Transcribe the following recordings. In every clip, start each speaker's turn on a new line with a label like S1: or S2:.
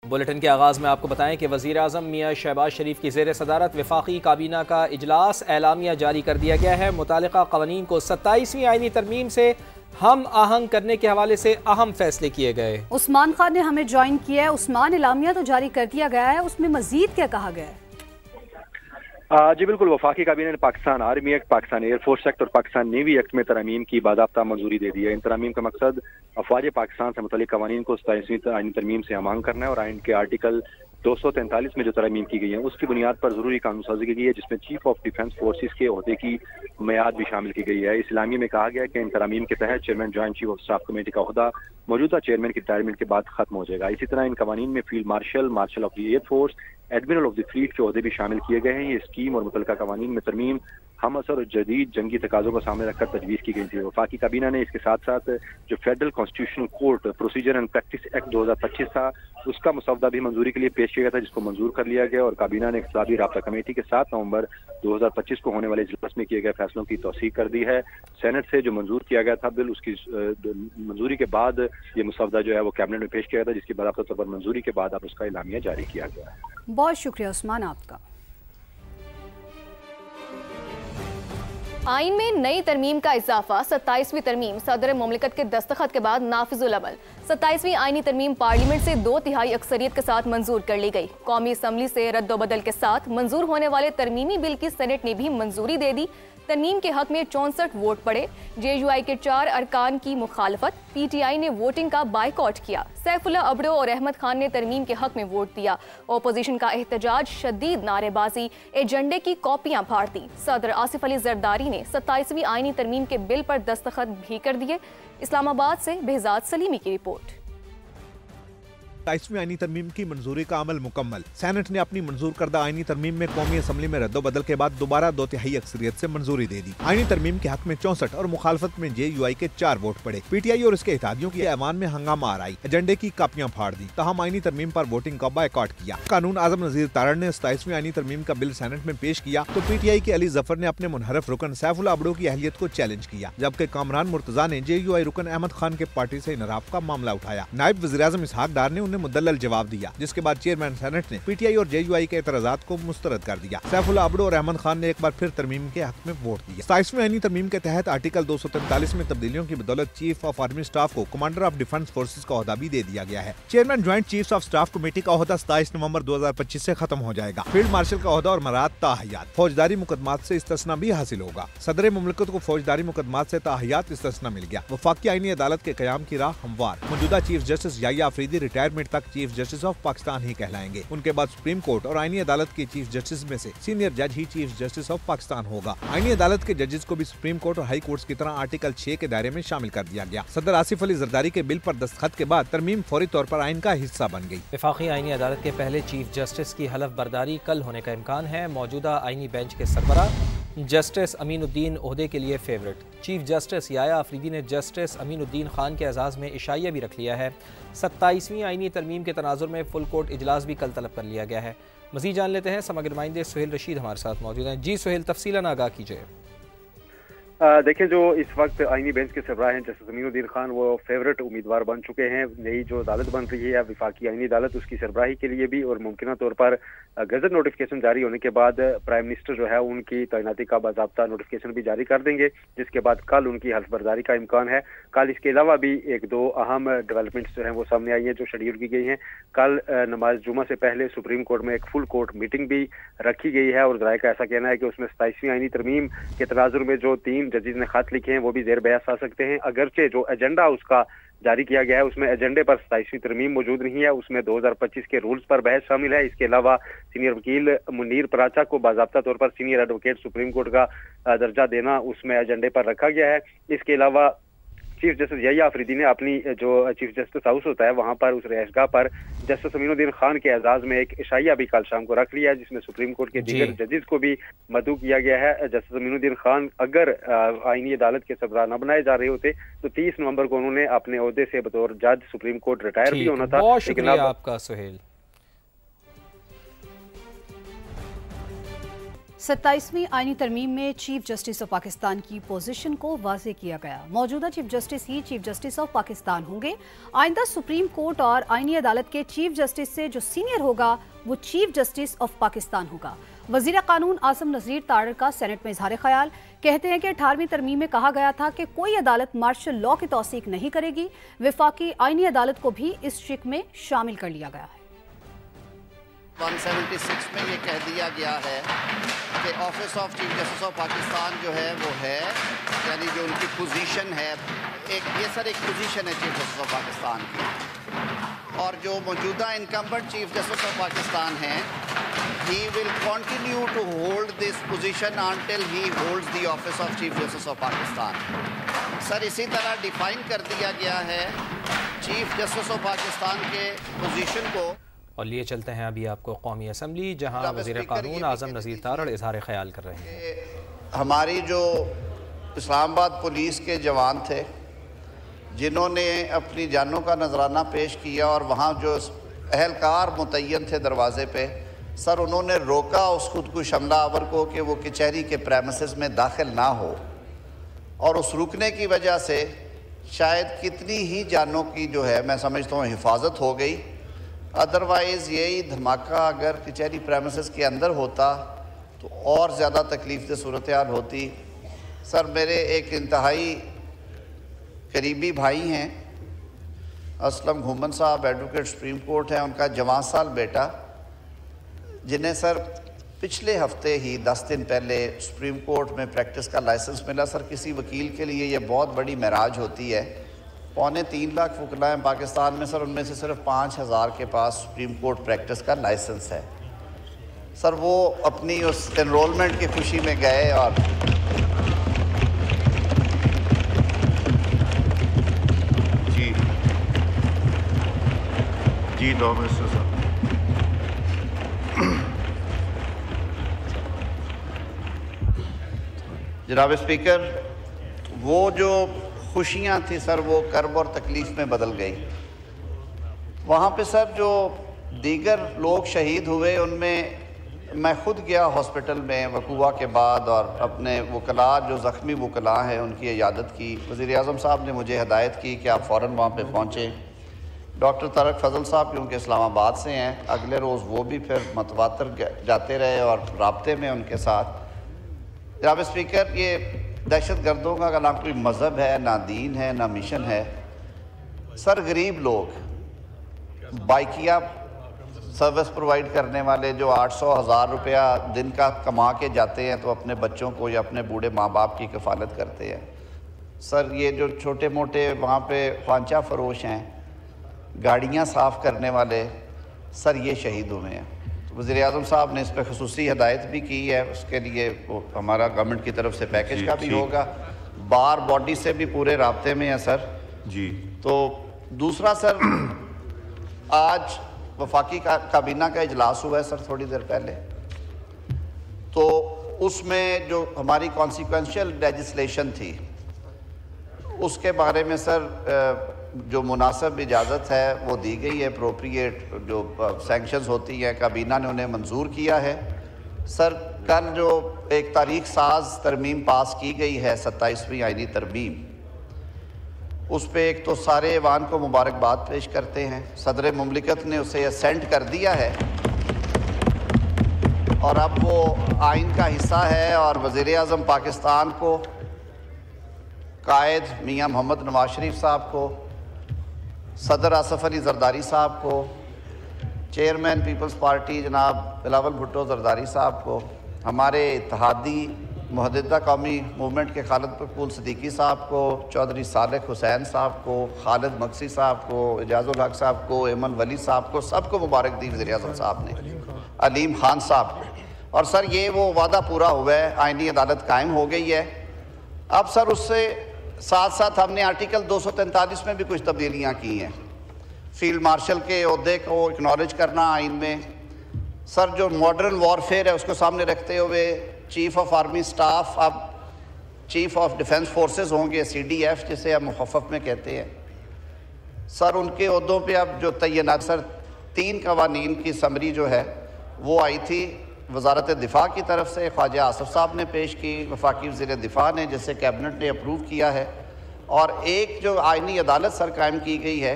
S1: Bulletin के आगाज़ में आपको बताएं कि वज़ीर आज़म मियाँ शहबाज शरीफ की ज़ेर सदारत वफाकी काबीना का इजलास एलामिया जारी कर दिया गया है। मुतालिका क़वानीन को 27वीं आईनी तरमीम से हम आहंग करने के हवाले से अहम फैसले किए गए।
S2: उस्मान खान ने हमें ज्वाइन किया है। उस्मान, एलामिया तो जारी कर दिया गया है, उसमें मजीद क्या कहा गया है?
S3: जी बिल्कुल, वफाकी काबीना ने Pakistan army act, Pakistan air force act और पाकिस्तान नेवी एक्ट में तरमीम की बाज़ाब्ता मंजूरी दे दी है। इन तरमीम का मकसद अफवाज पाकिस्तान से मुतल्लिक़ कवानीन को 27वीं आईनी तरमीम से हम आहंग करना है और आइन के आर्टिकल 243 में जो तरमीम की गई है उसकी बुनियाद पर जरूरी कानून साजी की गई है, जिसमें चीफ ऑफ डिफेंस फोर्सेस के ओहदे की मियाद भी शामिल की गई है। इस्लामी में कहा गया है कि इन तरमीम के तहत chairman joint chief of staff committee का ओहदा मौजूदा चेयरमैन की रिटायरमेंट के बाद खत्म हो जाएगा। इसी तरह इन कवानीन में field marshal, marshal of the air force, admiral of the fleet के ओहदे भी शामिल किए गए हैं। ये स्कीम और मुतल्लिका कवानीन में तरमीम हम असर और जदीद जंगी तकाजों को सामने रखकर तजवीज़ की गई थी। वफाकी काबीना ने इसके साथ साथ जो federal constitutional court procedure and practice act 2025 था उसका मसौदा भी मंजूरी के लिए पेश किया गया था, जिसको मंजूर कर लिया गया और काबीना ने इक़्तिसादी राब्ता कमेटी के 7 नवंबर 2025 को होने वाले इजलास में किए गए फैसलों की तौसीक कर दी है। सेनेट से जो मंजूर किया गया था बिल, उसकी मंजूरी के बाद ये मसौदा जो है वो कैबिनेट में पेश किया गया था, जिसकी बाकायदा तौर पर मंजूरी के बाद अब उसका एलामिया जारी किया गया है।
S2: बहुत शुक्रिया उस्मान आपका।
S4: आइन में नई तरमीम का इजाफा 27वीं तरमीम सदर मुमलिकत के दस्तखत के बाद नाफिजुल अमल। 27वीं आइनी तरमीम पार्लियामेंट से 2/3 अक्सरियत के साथ मंजूर कर ली गई। कौमी असम्बली से रद्दोबदल के साथ मंजूर होने वाले तरमीमी बिल की सेनेट ने भी मंजूरी दे दी। तरमीम के हक में 64 वोट पड़े। JUI के 4 अरकान की मुखालफत। PTI ने वोटिंग का बाइकआउट किया। सैफुल्लाह अबड़ो और अहमद खान ने तरमीम के हक में वोट दिया। ओपोजिशन का एहतजाज, शदीद नारेबाजी, एजेंडे की कॉपियां फाड़ दी। सदर आसिफ अली जरदारी ने 27वीं आइनी तरमीम के बिल पर दस्तखत भी कर दिए। इस्लामाबाद से बेहजाद सलीमी की रिपोर्ट।
S5: 27वीं आईनी तरमीम की मंजूरी का अमल मुकम्मल। सेनेट ने अपनी मंजूर करदा आईनी तरमीम में कौमी असम्बली में रद्दोबदल के बाद दोबारा 2/3 अक्सरियत से मंजूरी दे दी। आईनी तरमीम के हक में 64 और मुखालफत में JUI के 4 वोट पड़े। PTI और इसके इत्तेहादियों की ऐवान में हंगामा आराई, एजेंडे की कापियां फाड़ दी। तहम आईनी तरमीम पर वोटिंग का बाइकआउट किया। कानून आजम नजीर तारड़ ने 27वीं आईनी तरमीम का बिल सेनेट में पेश किया तो PTI के अली जफर ने अपने मुनहरफ रुकन सैफुल्लाह अबड़ो की अहलियत को चैलेंज किया, जबकि कामरान मुर्तजा ने JUI रुकन अहमद खान के पार्टी से इनराफ का मामला उठाया। नायब वज़ीर आज़म इसहाक डार ने उन्हें मुदल्लल जवाब दिया, जिसके बाद चेयरमैन सेनेट ने PTI और JUI के एतराज़ात को मुस्तरद कर दिया। सैफुल्लाह अबड़ो और अहमद खान ने एक बार फिर तरमीम के हक में वोट दिया। 27वीं आईनी तरमीम के तहत आर्टिकल 243 में तब्दीलियों की बदौलत चीफ ऑफ आर्मी स्टाफ को कमांडर ऑफ डिफेंस फोर्सेज का ओहदा भी दे दिया गया है। Chairman joint chief of staff committee का ओहदा 27 नवंबर 2025 से खत्म हो जाएगा। फील्ड मार्शल का ओहदा और मराद ताहयात फौजदारी मुकदमात से इस्तिस्ना भी हासिल होगा। सदर मुमलिकत को फौजदारी मुकदमात से ताहयात इस्तिस्ना मिल गया। वफाकी आईनी अदालत के कयाम की राह हमवार। मौजूदा chief justice Yahya Afridi retirement तक चीफ जस्टिस ऑफ पाकिस्तान ही कहलाएंगे। उनके बाद सुप्रीम कोर्ट और आईनी अदालत के चीफ जस्टिस में से सीनियर जज ही चीफ जस्टिस ऑफ पाकिस्तान होगा। आईनी अदालत के जजेस को भी सुप्रीम कोर्ट और हाई कोर्ट की तरह आर्टिकल 6 के दायरे में शामिल कर दिया गया। सदर आसिफ अली जरदारी के बिल पर दस्तखत के बाद तरमीम फौरी तौर पर आइन का हिस्सा बन गई।
S1: वफाकी आईनी अदालत के पहले चीफ जस्टिस की हलफ बर्दारी कल होने का इम्कान है। मौजूदा आईनी बेंच के सरबराह जस्टिस अमीनुद्दीन ओहदे के लिए favourite. Chief justice Yahya Afridi ने जस्टिस अमीनुद्दीन खान के एजाज़ में इशाइया भी रख लिया है। 27वीं आईनी तरमीम के तनाजुर में फुल कोर्ट इजलास भी कल तलब कर लिया गया है। मज़ीद जान लेते हैं, समग्र नुमाइंदे सुहेल रशीद हमारे साथ मौजूद हैं। जी सुहेल, तफसीलन आगाह कीजिए।
S3: देखिए, जो इस वक्त आईनी बेंच के सरबराह हैं जस्टिस अमीनुद्दीन खान, वो फेवरेट उम्मीदवार बन चुके हैं। नई जो अदालत बन रही है विफाकी आईनी अदालत, उसकी सरबराही के लिए भी और मुमकिन तौर पर गजट नोटिफिकेशन जारी होने के बाद प्राइम मिनिस्टर जो है उनकी तैनाती का बाज़ाब्ता नोटिफिकेशन भी जारी कर देंगे, जिसके बाद कल उनकी हल्फ बर्दारी का इम्कान है। कल इसके अलावा भी 1-2 अहम डेवलपमेंट्स जो हैं वो सामने आई हैं जो शेड्यूल की गई हैं। कल नमाज जुमा से पहले सुप्रीम कोर्ट में एक फुल कोर्ट मीटिंग भी रखी गई है और ज़राए का ऐसा कहना है कि उसमें 27वीं आईनी तरमीम के तनाजुर में जो 3 जजेस ने खत लिखे हैं वो भी जेर बहस आ सकते हैं। अगरचे जो एजेंडा उसका जारी किया गया है उसमें एजेंडे पर 27वीं तरमीम मौजूद नहीं है, उसमें 2025 के रूल्स पर बहस शामिल है। इसके अलावा सीनियर वकील मुनीर पराचा को बाज़ाब्ता तौर पर सीनियर एडवोकेट सुप्रीम कोर्ट का दर्जा देना उसमें एजेंडे पर रखा गया है। इसके अलावा चीफ जस्टिस याहिया अफरीदी ने अपनी जो चीफ जस्टिस हाउस होता है वहां पर उस रिहाइशगाह पर जस्टिस अमीनुद्दीन खान के एजाज में एक इशाइया भी कल शाम को रख लिया है, जिसमें सुप्रीम कोर्ट के दीगर जजेस को भी मदऊ किया गया है। जस्टिस अमीनुद्दीन खान अगर आईनी अदालत के सरबराह न बनाए जा रहे होते तो 30 नवंबर को उन्होंने अपने ओहदे से बतौर जज सुप्रीम कोर्ट रिटायर भी होना था।
S1: बहुत शुक्रिया आपका सुहेल।
S2: 27वीं आईनी तरमीम में चीफ जस्टिस ऑफ पाकिस्तान की पोजीशन को वाज़ेह किया गया। मौजूदा chief justice he chief justice of Pakistan होंगे। आइंदा सुप्रीम कोर्ट और आईनी अदालत के चीफ जस्टिस से जो सीनियर होगा वो चीफ जस्टिस ऑफ पाकिस्तान होगा। वजीर कानून आजम नज़ीर तारड़ का सेनेट में इजहार ख्याल, कहते हैं कि 18वीं तरमीम में कहा गया था कि कोई अदालत मार्शल लॉ की तौसीक नहीं करेगी। विफाकी आईनी अदालत को भी इस शिक में शामिल कर लिया गया है।
S6: 176 में ये कह दिया गया है कि office of chief justice of Pakistan जो है वो है, यानी जो उनकी पोजीशन है, एक पोजीशन है चीफ जस्टिस ऑफ पाकिस्तान की। और जो मौजूदा incumbent chief justice of Pakistan हैं, he will continue to hold this position until he holds the office of chief justice of Pakistan. Sir, इसी तरह डिफाइन कर दिया गया है चीफ जस्टिस ऑफ पाकिस्तान के पोजीशन को।
S1: और लिए चलते हैं अभी आपको कौमी असम्बली, जहां वज़ीर कानून आजम नज़ीर तारड़ इजहार ख्याल कर रहे हैं।
S6: हमारी जो इस्लामाबाद पुलिस के जवान थे जिन्होंने अपनी जानों का नजराना पेश किया और वहाँ जो अहलकार मुतय्यन थे दरवाजे पे, सर उन्होंने रोका उस खुदकुश हमलावर को कि वो कचहरी के प्रेमिसेस में दाखिल ना हो, और उस रुकने की वजह से शायद कितनी ही जानों की जो है मैं समझता हूँ हिफाजत हो गई। अदरवाइज़ यही धमाका अगर कचहरी प्रेमिसेस के अंदर होता तो और ज़्यादा तकलीफ सूरत हाल होती। सर, मेरे एक इंतहाई करीबी भाई हैं असलम घुमन साहब, एडवोकेट सुप्रीम कोर्ट हैं, उनका जवान साल बेटा, जिन्हें सर पिछले हफ्ते ही 10 दिन पहले सुप्रीम कोर्ट में प्रैक्टिस का लाइसेंस मिला। सर, किसी वकील के लिए ये बहुत बड़ी महराज होती है। 2.25 लाख वकला हैं पाकिस्तान में सर, उनमें से सिर्फ 5,000 के पास सुप्रीम कोर्ट प्रैक्टिस का लाइसेंस है। सर, वो अपनी उस एनरोलमेंट की खुशी में गए और
S7: जी नो मिनिस्टर साहब।
S6: जनाब स्पीकर, वो जो खुशियाँ थी सर वो कर्ब और तकलीफ़ में बदल गई। वहाँ पे सर जो दीगर लोग शहीद हुए उनमें मैं ख़ुद गया हॉस्पिटल में वकूआ के बाद, और अपने वकला जो ज़ख्मी वकला हैं उनकी इयादत की। वज़ीर आज़म साहब ने मुझे हदायत की कि आप फ़ौरन वहाँ पे पहुँचें। डॉक्टर तारक फजल साहब क्योंकि इस्लामाबाद से हैं, अगले रोज़ वो भी फिर मतवातर जाते रहे और राब्ते में उनके साथ। जनाब स्पीकर, ये दहशत गर्दों का ना कोई मज़हब है, ना दीन है, ना मिशन है। सर, गरीब लोग बाइकिया सर्विस प्रोवाइड करने वाले जो 800-1000 रुपया दिन का कमा के जाते हैं तो अपने बच्चों को या अपने बूढ़े माँ बाप की कफ़ालत करते हैं। सर, ये जो छोटे मोटे वहाँ पे ख्वांचा फरोश हैं, गाड़ियाँ साफ़ करने वाले, सर ये शहीद हुए हैं। वज़ीर आज़म साहब ने इस पर ख़ुसूसी हदायत भी की है, उसके लिए वो हमारा गवर्नमेंट की तरफ से पैकेज का भी होगा। बार बॉडी से भी पूरे राब्ते में है सर
S7: जी।
S6: तो दूसरा सर, आज वफाकी काबीना का इजलास हुआ है सर थोड़ी देर पहले, तो उसमें जो हमारी कॉन्सिक्वेंशियल लेजिस्लेशन थी उसके बारे में सर जो मुनासिब इजाज़त है वो दी गई है। अप्रोप्रिएट जो सैंक्शंस होती हैं काबीना ने उन्हें मंजूर किया है। सर, कल जो एक तारीख साज तरमीम पास की गई है 27वीं आईनी तरमीम, उस पर एक तो सारे ऐवान को मुबारकबाद पेश करते हैं। सदर मुमलिकत ने उसे असेंट कर दिया है और अब वो आइन का हिस्सा है, और वज़ीर आज़म पाकिस्तान को, कायद मियाँ मोहम्मद नवाज शरीफ साहब को, सदर आसफ अली जरदारी साहब को, चेयरमैन पीपल्स पार्टी जनाब बिलावल भुट्टो जरदारी साहब को, हमारे इत्तेहादी मुहद्दिदा कौमी मूवमेंट के खालिद पकूल सिद्दीकी साहब को, चौधरी सालेह हुसैन साहब को, खालिद मक्सी साहब को, एजाजुल हक साहब को, एमन वली साहब को, सबको मुबारक दी वज़ीर आज़म साहब ने, अलीम खान साहब को। और सर, ये वो वादा पूरा हुआ है, आईनी अदालत कायम हो गई है। अब सर उससे साथ साथ हमने आर्टिकल 243 में भी कुछ तब्दीलियाँ की हैं। फील्ड मार्शल के ओहदे को एक्नॉलेज करना आइन में। सर, जो मॉडर्न वॉरफेयर है उसको सामने रखते हुए चीफ ऑफ आर्मी स्टाफ अब चीफ ऑफ डिफेंस फोर्सेस होंगे, CDF जिसे हम मुखफ़्फ़ में कहते हैं। सर, उनके ओहदों पे अब जो तैनात, सर 3 कवानीन की समरी जो है वो आई थी वजारत दिफा की तरफ से ख्वाजा आसफ साहब ने पेश की, वफाकी वज़ीर दिफा ने, जिसे कैबिनेट ने अप्रूव किया है, और एक जो आइनी अदालत सर कायम की गई है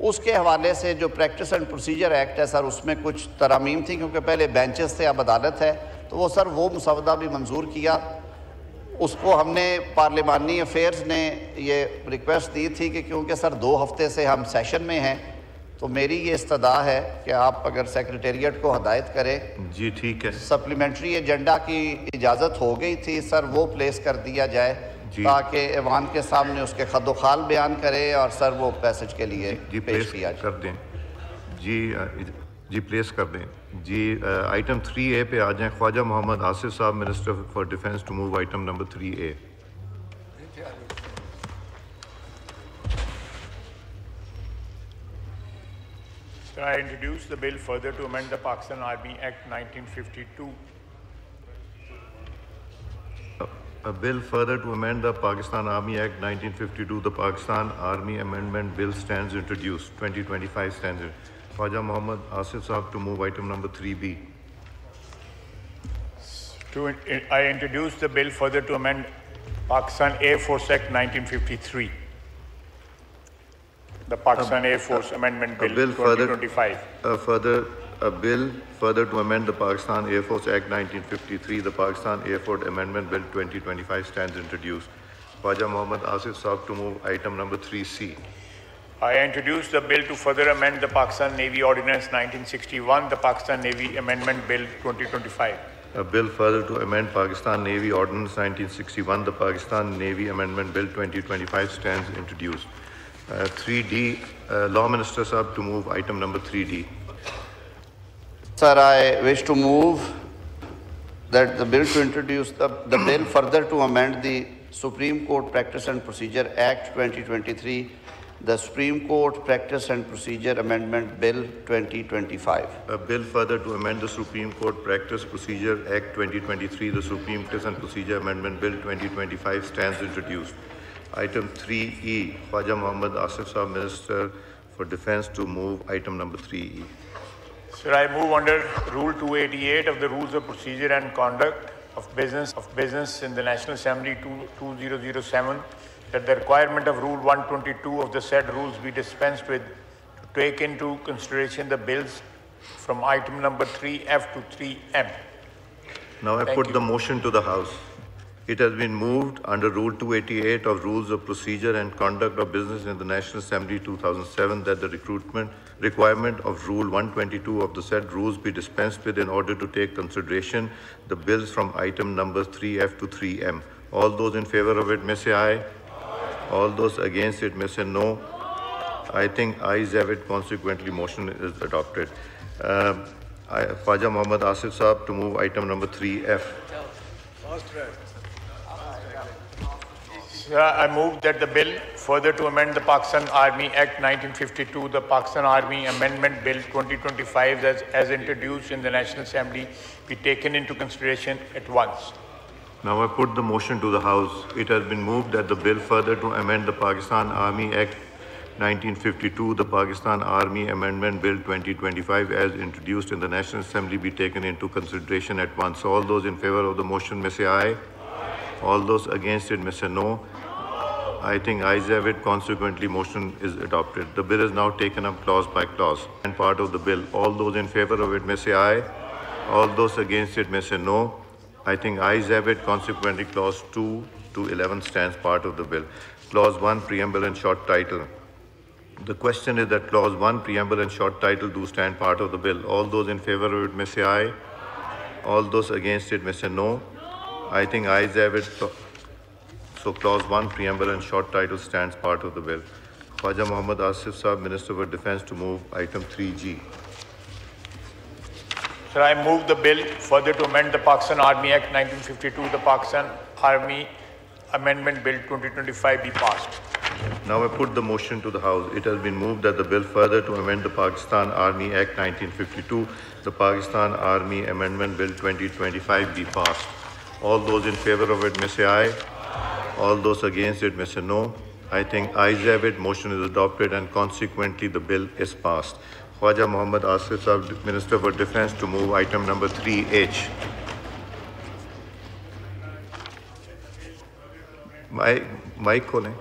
S6: उसके हवाले से जो प्रैक्टिस एंड प्रोसीजर एक्ट है सर, उसमें कुछ तरामीम थी, क्योंकि पहले बेंचेस थे अब अदालत है, तो वो सर वो मुसवदा भी मंजूर किया। उसको हमने पार्लिमानी अफेयर्स ने ये रिक्वेस्ट दी थी कि क्योंकि सर 2 हफ्ते से हम सेशन में हैं, तो मेरी ये इस्तदा है कि आप अगर सेक्रेटेरिएट को हदायत करें।
S7: जी ठीक है।
S6: सप्लीमेंट्री एजेंडा की इजाज़त हो गई थी सर, वो प्लेस कर दिया जाए ताकि ऐवान के सामने उसके खदोखाल बयान करे और सर वो पैसेज के लिए पेश किया
S7: कर दें। जी प्लेस कर दें। जी आइटम 3A पे आ जाएं। Khwaja Muhammad Asif sahib, minister for defence, to move item number 3A।
S8: So I introduce the bill further to amend the Pakistan Army Act 1952.
S7: A bill further to amend the Pakistan Army Act 1952. The Pakistan Army Amendment Bill stands introduced. 2025 stands. Khwaja Mohammad Asif Saab to move item number 3B.
S8: I introduce the bill further to amend Pakistan Air Force Act 1953. The Pakistan Air Force Amendment Bill 2025.
S7: A bill further to amend the Pakistan Air Force Act 1953, the Pakistan Air Force Amendment Bill 2025 stands introduced. Khwaja Mohammad Asif Saab to move item number 3C.
S8: I introduce the bill to further amend the Pakistan Navy Ordinance 1961, the Pakistan Navy Amendment Bill 2025.
S7: A bill further to amend Pakistan Navy Ordinance 1961, the Pakistan Navy Amendment Bill 2025 stands introduced. 3D, Law Minister Saab to move item number 3D.
S6: Sir, I wish to move that the bill to introduce the bill further to amend the Supreme Court Practice and Procedure Act 2023, the Supreme Court Practice and Procedure Amendment Bill 2025.
S7: A bill further to amend the Supreme Court Practice Procedure Act 2023, the Supreme Practice and Procedure Amendment Bill 2025 stands introduced. Item 3E, Khwaja Mohammad Asif Saab, Minister for Defense, to move item number 3E.
S8: Sir, I move under Rule 288 of the Rules of Procedure and Conduct of Business in the National Assembly 2007 that the requirement of Rule 122 of the said rules be dispensed with to take into consideration the bills from item number 3F to 3M.
S7: Now I put the motion to the House. It has been moved under Rule 288 of Rules of Procedure and Conduct of Business in the National Assembly 2007 that the requirement of Rule 122 of the said rules be dispensed with in order to take consideration the bills from item numbers 3F to 3M. All those in favor of it may say aye. All those against it may say no. I think ayes have it. Consequently, motion is adopted. Khwaja Mohammad Asif Saab to move item number 3F.
S8: I move that the bill further to amend the Pakistan Army Act 1952, the Pakistan Army Amendment Bill 2025 as introduced in the National Assembly be taken into consideration at once.
S7: Now I put the motion to the House. It has been moved that the bill further to amend the Pakistan Army Act 1952, the Pakistan Army Amendment Bill 2025 as introduced in the National Assembly be taken into consideration at once. All those in favor of the motion may say aye. All those against it may say no. I think ayes have it. Consequently, motion is adopted. The bill is now taken up clause by clause and part of the bill. All those in favor of it may say aye. All those against it may say no. I think ayes have it. Consequently, clause 2 to 11 stands part of the bill. Clause 1, preamble and short title. The question is that clause 1, preamble and short title do stand part of the bill. All those in favor of it may say aye. All those against it may say no. I think ayes have it. So clause 1, preamble and short title stands part of the bill. Khwaja Mohammad Asif Saab, Minister for Defense, to move item 3G.
S8: Sir, I move the bill further to amend the Pakistan Army Act 1952, the Pakistan Army Amendment Bill 2025 be passed.
S7: Now I put the motion to the House. It has been moved that the bill further to amend the Pakistan Army Act 1952, the Pakistan Army Amendment Bill 2025 be passed. All those in favor of it may say aye. All those against it may say no. I think ayes have it. Motion is adopted and consequently the bill is passed. Khwaja Mohammad Asif Sahab, Minister for Defence, to move item number 3H. Mic खोलें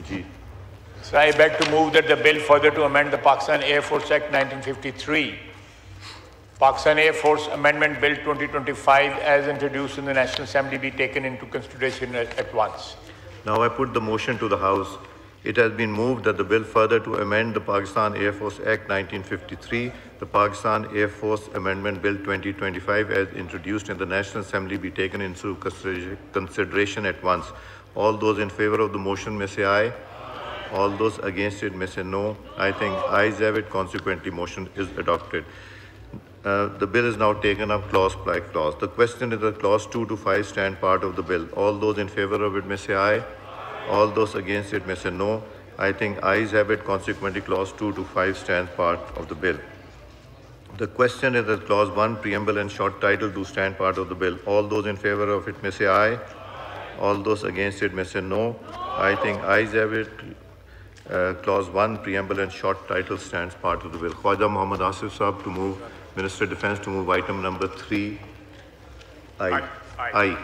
S7: जी.
S8: So I beg to move that the bill further to amend the Pakistan Air Force Act 1953, Pakistan Air Force Amendment Bill 2025 as introduced in the National Assembly be taken into consideration at once.
S7: Now I put the motion to the House. It has been moved that the bill further to amend the Pakistan Air Force Act 1953, the Pakistan Air Force Amendment Bill 2025 as introduced in the National Assembly be taken into consideration at once. All those in favor of the motion may say aye. All those against it may say no. I think ayes have it. Consequently, motion is adopted. The bill is now taken up clause by clause. The question is that clause 2 to 5 stand part of the bill. All those in favor of it may say aye. All those against it may say no. I think ayes have it. Consequently, clause 2 to 5 stands part of the bill. The question is that clause 1, preamble and short title do stand part of the bill. All those in favor of it may say aye. All those against it may say no. I think ayes have it. Clause 1, preamble and short title stands part of the bill. Khwaja Mohammad Asif Sahab to move, Minister of Defence to move item number 3. Aye.